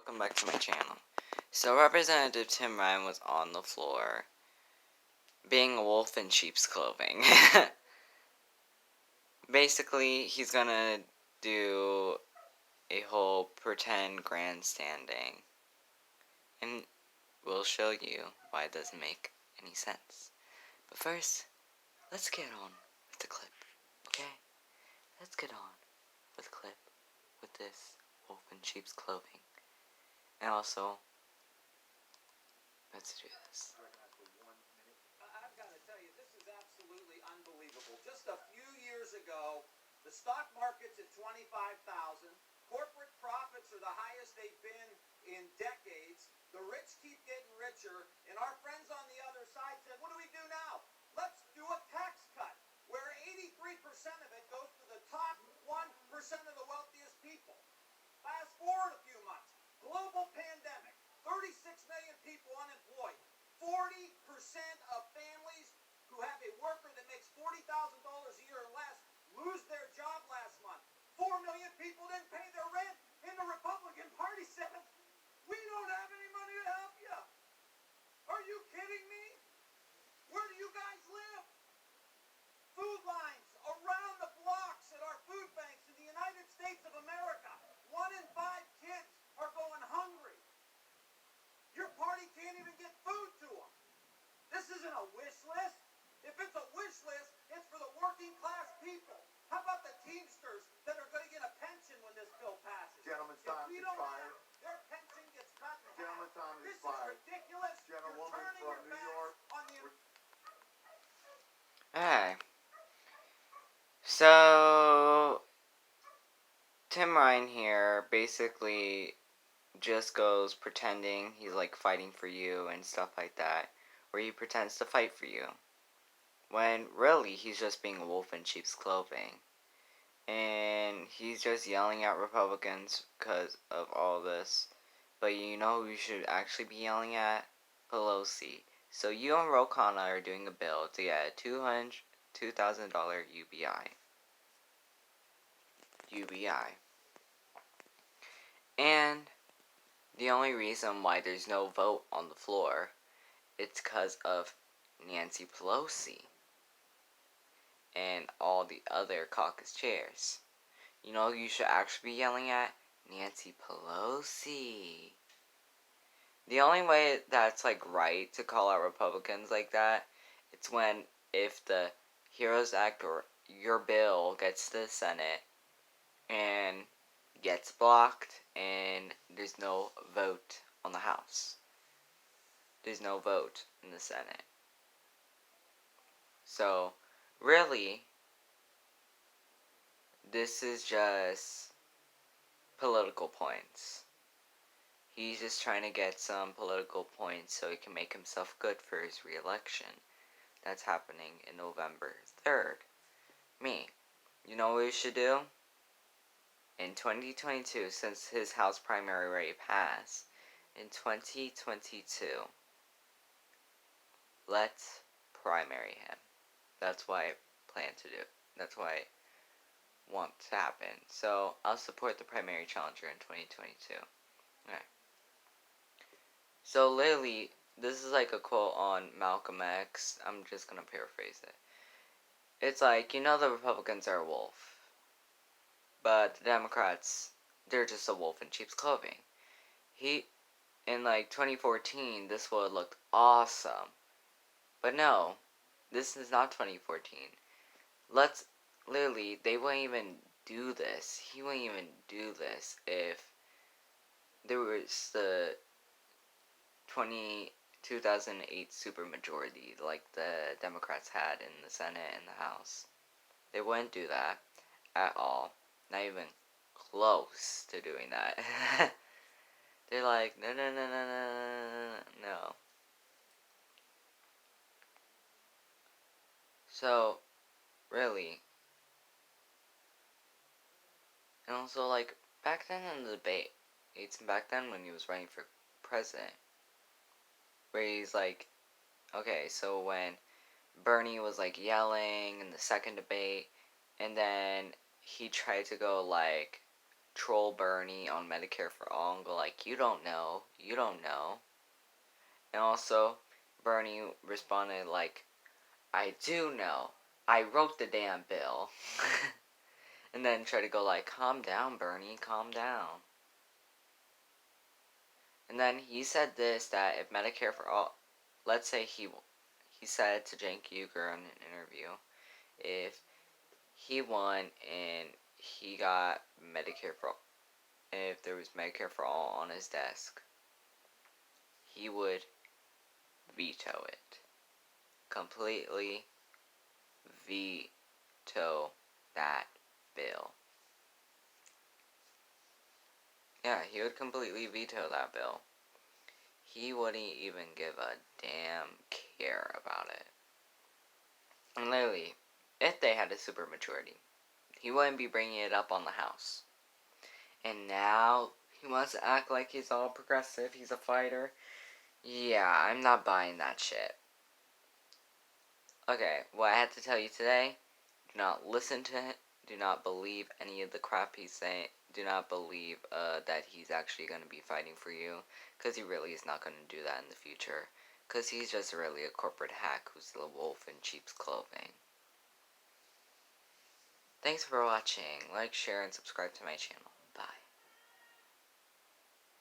welcome back to my channel. So Representative Tim Ryan was on the floor, being a wolf in sheep's clothing. Basically, he's gonna do a whole pretend grandstanding, and we'll show you why it doesn't make any sense. But first, let's get on with the clip, okay? Let's get on with the clip with this wolf in sheep's clothing. And also, let's do this. I've got to tell you, this is absolutely unbelievable. Just a few years ago, the stock market's at 25,000. Corporate profits are the highest they've been in decades. The rich keep getting richer, and our friends on the other side said, what do we do now? Let's do a tax cut where 83% of it goes to the top 1% of the wealthiest people. Fast forward a few months. Global pandemic. 36 million people unemployed. 40% of families who have a worker that makes $40,000 a year or less lose their job last month. 4 million people didn't pay their rent, and the Republican Party said, we don't have any money to help you. Are you kidding me? Where do you guys live? Food lines around the blocks at our food banks in the United States of America. 1 in 5 kids are going hungry. Your party can't even get food to them. This isn't a wish list. If it's a wish list, it's for the working class people. How about the Teamsters that are going to get a pension when this bill passes? Gentleman's time is expired. Their pension gets cut in half. Gentleman's time is This expired. is ridiculous. Gentlewoman You're turning from your New backs York. on the... Alright. So, Tim Ryan here basically just goes pretending he's like fighting for you and stuff like that, where he pretends to fight for you, when really he's just being a wolf in sheep's clothing. And he's just yelling at Republicans because of all this. But you know who you should actually be yelling at? Pelosi. So you and Ro Khanna are doing a bill to get a $2,000 UBI. And the only reason why there's no vote on the floor, it's because of Nancy Pelosi and all the other caucus chairs. You know who you should actually be yelling at? Nancy Pelosi. The only way that's like right to call out Republicans like that, it's when if the HEROES Act or your bill gets to the Senate and gets blocked and there's no vote on the House. There's no vote in the Senate. So, really, this is just political points. He's just trying to get some political points so he can make himself good for his re-election. That's happening in November 3rd. You know what we should do? In 2022, since his House primary already passed, in 2022, let's primary him. That's what I plan to do. That's what I want to happen. So, I'll support the primary challenger in 2022. Okay. So, literally, this is like a quote on Malcolm X. I'm just gonna paraphrase it. It's like, you know the Republicans are a wolf. But the Democrats, they're just a wolf in sheep's clothing. In like 2014, this would have looked awesome. But no, this is not 2014. Literally, they wouldn't even do this. He wouldn't even do this if there was the 2008 supermajority like the Democrats had in the Senate and the House. They wouldn't do that at all. Not even close to doing that. They're like, no. So, really. And also, like, back then in the debate, back then when he was running for president, where he's like, okay, so when Bernie was like yelling in the second debate, and then he tried to go like troll Bernie on Medicare for All and go like, you don't know. And also, Bernie responded like, I do know. I wrote the damn bill. And then try to go like, calm down, Bernie, calm down. And then he said this, that if Medicare for All, let's say he said to Cenk Uygur in an interview, if he won and he got Medicare for All, if there was Medicare for All on his desk, he would veto it. Completely veto that bill. Yeah, he would completely veto that bill. He wouldn't even give a damn care about it. And literally, if they had a supermajority, he wouldn't be bringing it up on the House. And now he wants to act like he's all progressive, he's a fighter. Yeah, I'm not buying that shit. Okay, what I had to tell you today, do not listen to him. Do not believe any of the crap he's saying. Do not believe that he's actually going to be fighting for you. Because he really is not going to do that in the future. Because he's just really a corporate hack who's the wolf in sheep's clothing. Thanks for watching. Like, share, and subscribe to my channel.